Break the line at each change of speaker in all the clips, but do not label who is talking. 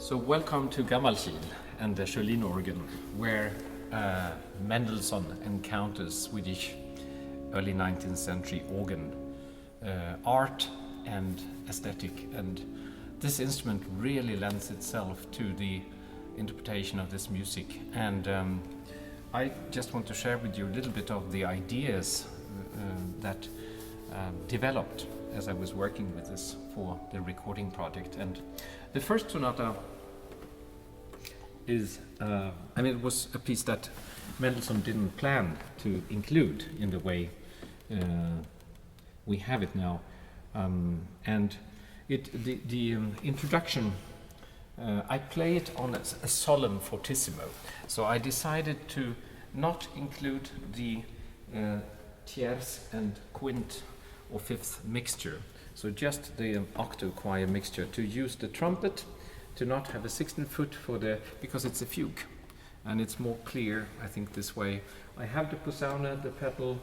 So welcome to Gammalkil and the Schiörlin-orgeln, where Mendelssohn encounters Swedish early 19th century organ art and aesthetic. And this instrument really lends itself to the interpretation of this music. And I just want to share with you a little bit of the ideas that developed as I was working with this for the recording project. And the first sonata is, it was a piece that Mendelssohn didn't plan to include in the way we have it now. And the introduction, I play it on a solemn fortissimo. So I decided to not include the tierce and quint or fifth mixture. So just the octave choir mixture, to use the trumpet, to not have a 16-foot because it's a fugue. And it's more clear, I think, this way. I have the posaune, the pedal,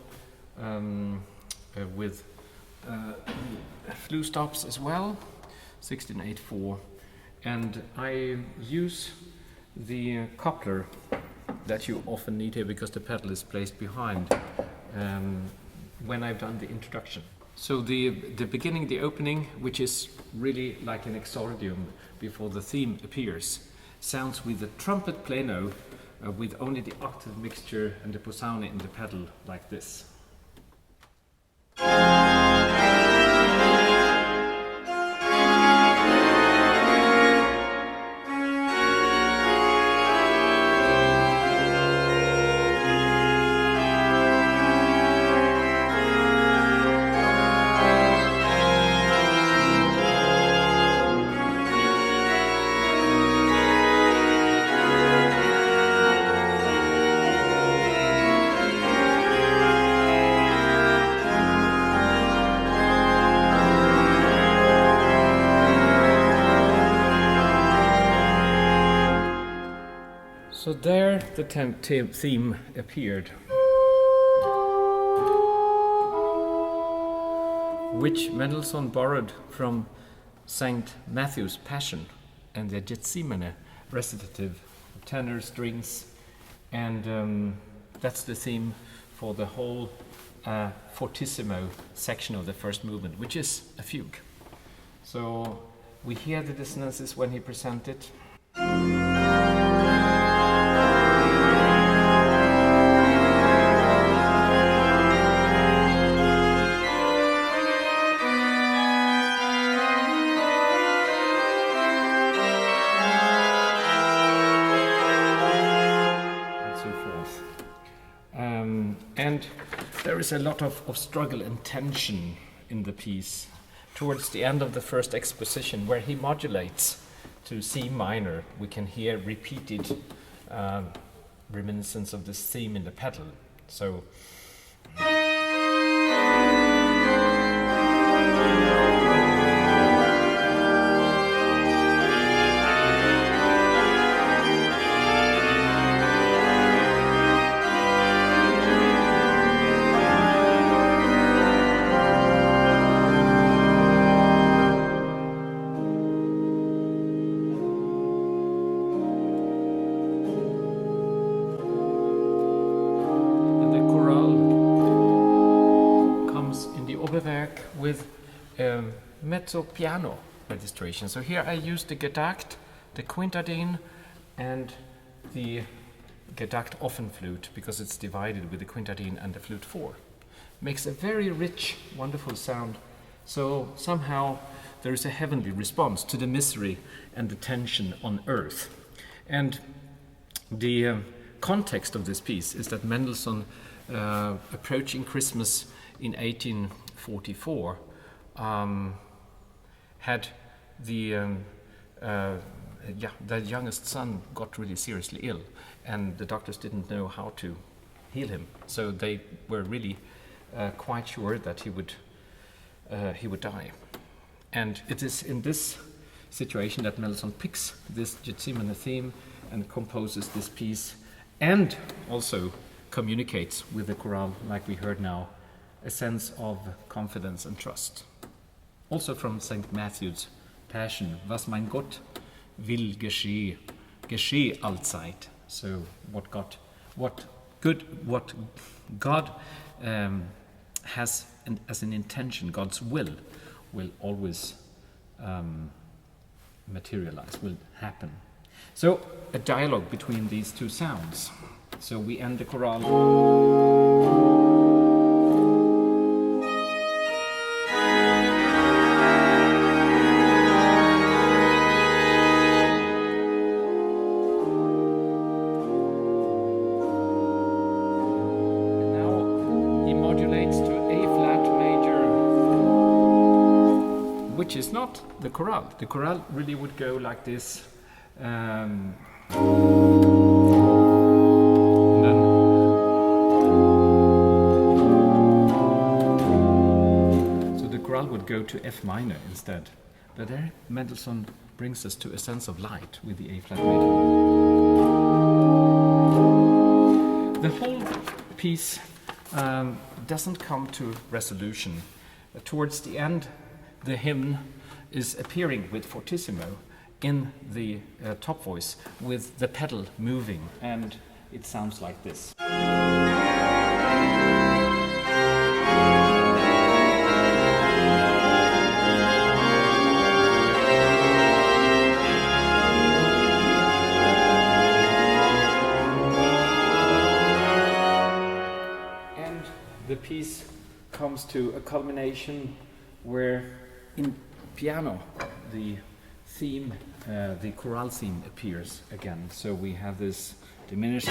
with flue stops as well, 16/8/4. And I use the coupler that you often need here because the pedal is placed behind when I've done the introduction. So the beginning, the opening, which is really like an exordium before the theme appears, sounds with the trumpet plano with only the octave mixture and the posaune in the pedal like this. So there the theme appeared, which Mendelssohn borrowed from St. Matthew's Passion and the Gethsemane recitative, tenor strings, and that's the theme for the whole fortissimo section of the first movement, which is a fugue. So we hear the dissonances when he presents it. And there is a lot of struggle and tension in the piece towards the end of the first exposition, where he modulates to C minor. We can hear repeated reminiscence of this theme in the pedal. So with mezzo piano registration. So here I use the Gedacht, the quintadine, and the Gedacht offen flute, because it's divided with the quintadine and the flute 4. Makes a very rich, wonderful sound. So somehow there is a heavenly response to the misery and the tension on earth. And the context of this piece is that Mendelssohn, approaching Christmas in 1844, had the youngest son got really seriously ill, and the doctors didn't know how to heal him. So they were really quite sure that he would die. And it is in this situation that Mendelssohn picks this Gethsemane theme and composes this piece, and also communicates with the chorale, like we heard now, a sense of confidence and trust. Also from St. Matthew's Passion, was mein Gott will gescheh allzeit. So what God has as an intention, God's will always materialize, will happen. So a dialogue between these two sounds. So we end the chorale. Which is not the chorale. The chorale really would go like this. So the chorale would go to F minor instead. But there Mendelssohn brings us to a sense of light with the A flat major. The whole piece doesn't come to resolution. Towards the end, the hymn is appearing with fortissimo in the top voice with the pedal moving, and it sounds like this. And the piece comes to a culmination where in piano, the theme, the chorale theme appears again. So we have this diminished.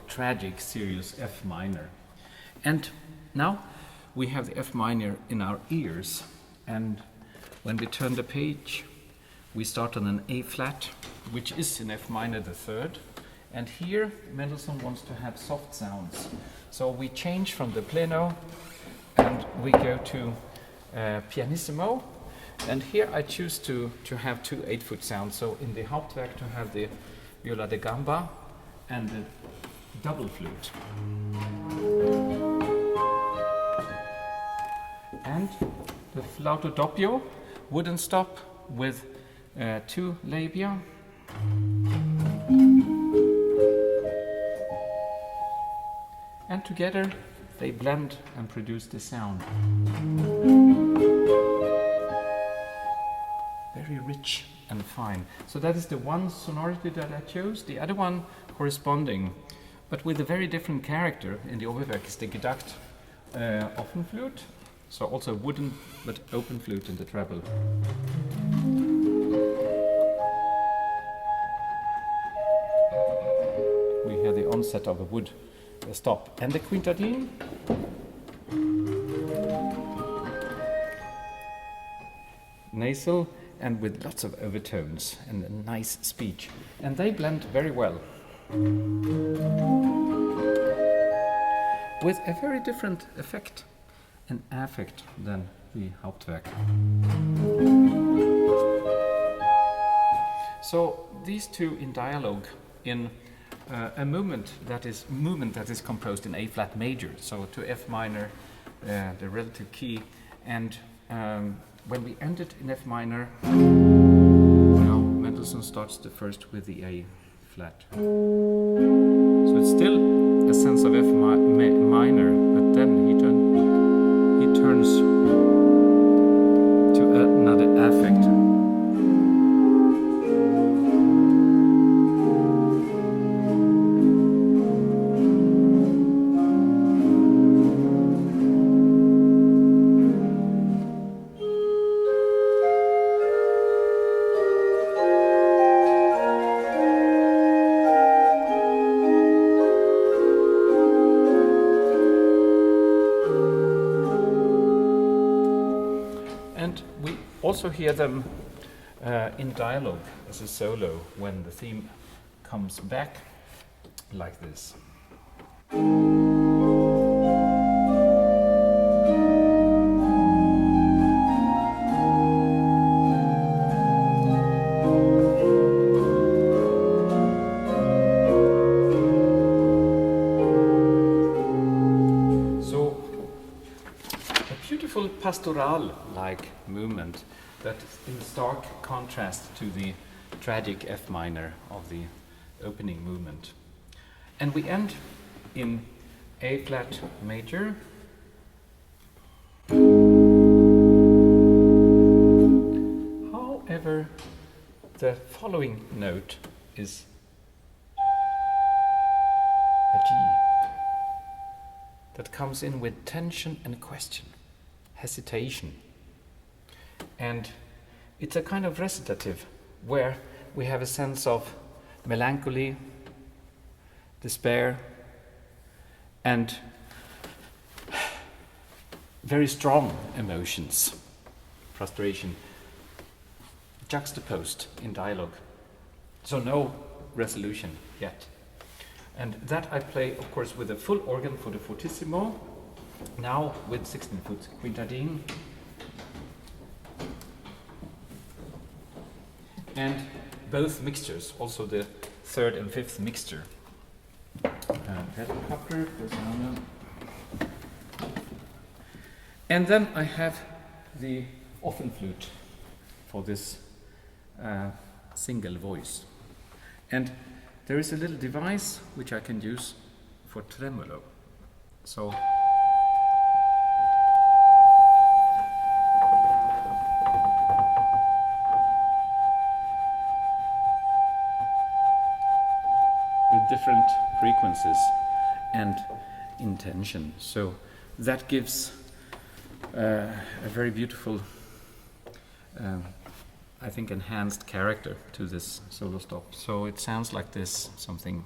Tragic, serious F minor. And now we have the F minor in our ears, and when we turn the page we start on an A flat, which is in F minor the third, and here Mendelssohn wants to have soft sounds. So we change from the pleno and we go to pianissimo, and here I choose to have two 8-foot sounds. So in the Hauptwerk to have the viola da gamba and the double flute. And the flauto doppio, wooden stop with two labia. And together they blend and produce the sound. Very rich and fine. So that is the one sonority that I chose. The other one corresponding, but with a very different character in the Oberwerk, is the Gedacht open flute. So also wooden but open flute in the treble. We hear the onset of a wood stop. And the quintadine. Nasal and with lots of overtones and a nice speech. And they blend very well. With a very different effect and affect than the Hauptwerk. So these two in dialogue in a movement that is composed in A flat major, so to F minor, the relative key, and when we end it in F minor, now Mendelssohn starts the first with the A flat. So it's still a sense of F minor, but then he turns to another affect. also hear them in dialogue as a solo when the theme comes back like this. Pastoral-like movement that is in stark contrast to the tragic F minor of the opening movement. And we end in A flat major. However, the following note is a G that comes in with tension and question. Hesitation. And it's a kind of recitative where we have a sense of melancholy, despair, and very strong emotions, frustration, juxtaposed in dialogue. So no resolution yet. And that I play, of course, with a full organ for the fortissimo, now with 16-foot quintadine, and both mixtures, also the third and fifth mixture. And then I have the offen flute for this single voice. And there is a little device which I can use for tremolo. So different frequencies and intention. So that gives a very beautiful, I think, enhanced character to this solo stop. So it sounds like this, something.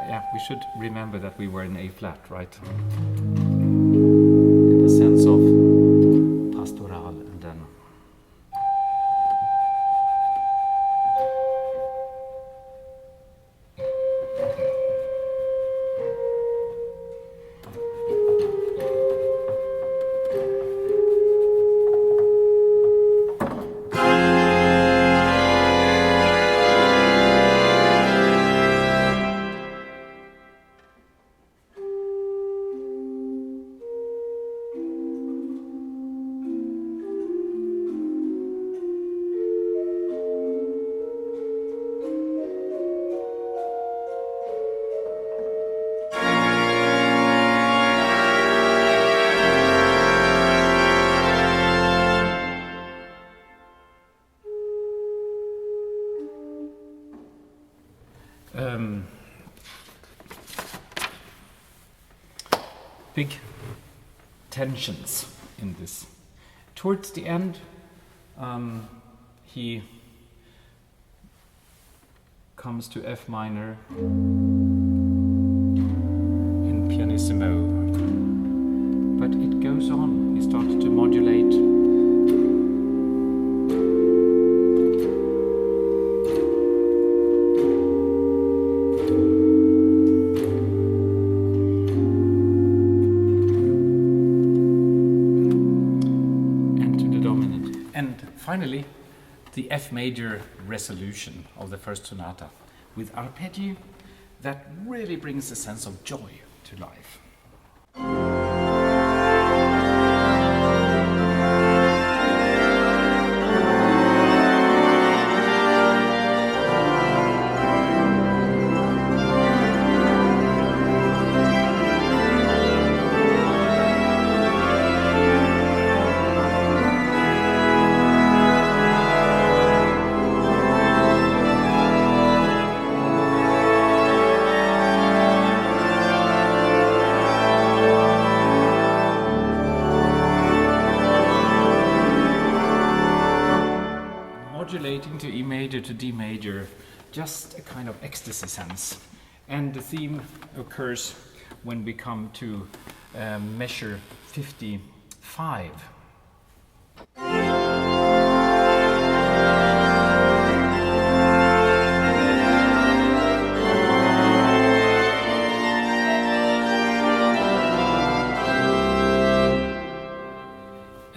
Yeah, we should remember that we were in A flat, right? In the sense of pastoral, and then big tensions in this. Towards the end, he comes to F minor in pianissimo, but it goes on. He starts to modulate. Finally, the F major resolution of the first sonata with arpeggio that really brings a sense of joy to life. Modulating to E major to D major, just a kind of ecstasy sense. And the theme occurs when we come to measure 55.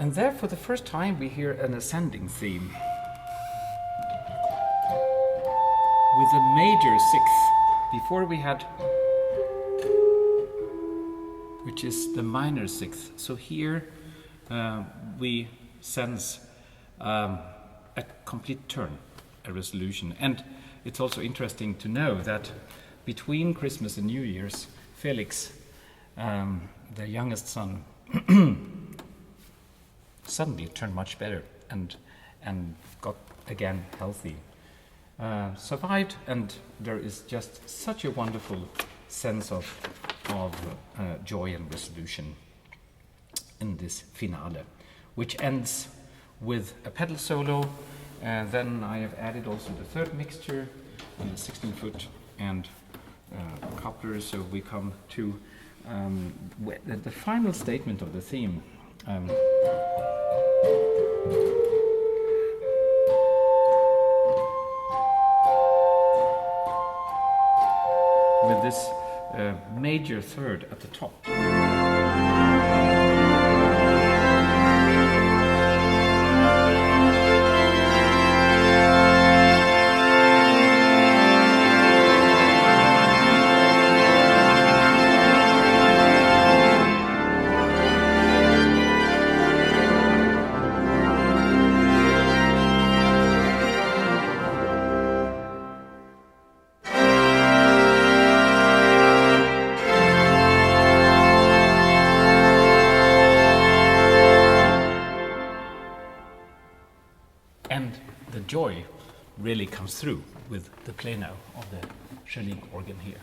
And there, for the first time, we hear an ascending theme with a major sixth. Before we had, which is the minor sixth. So here we sense a complete turn, a resolution. And it's also interesting to know that between Christmas and New Year's, Felix, the youngest son, suddenly turned much better and got again healthy. Survived, and there is just such a wonderful sense of joy and resolution in this finale, which ends with a pedal solo. And then I have added also the third mixture on the 16-foot and coupler, so we come to the final statement of the theme. With this major third at the top. Joy really comes through with the play now of the Schiörlin organ here.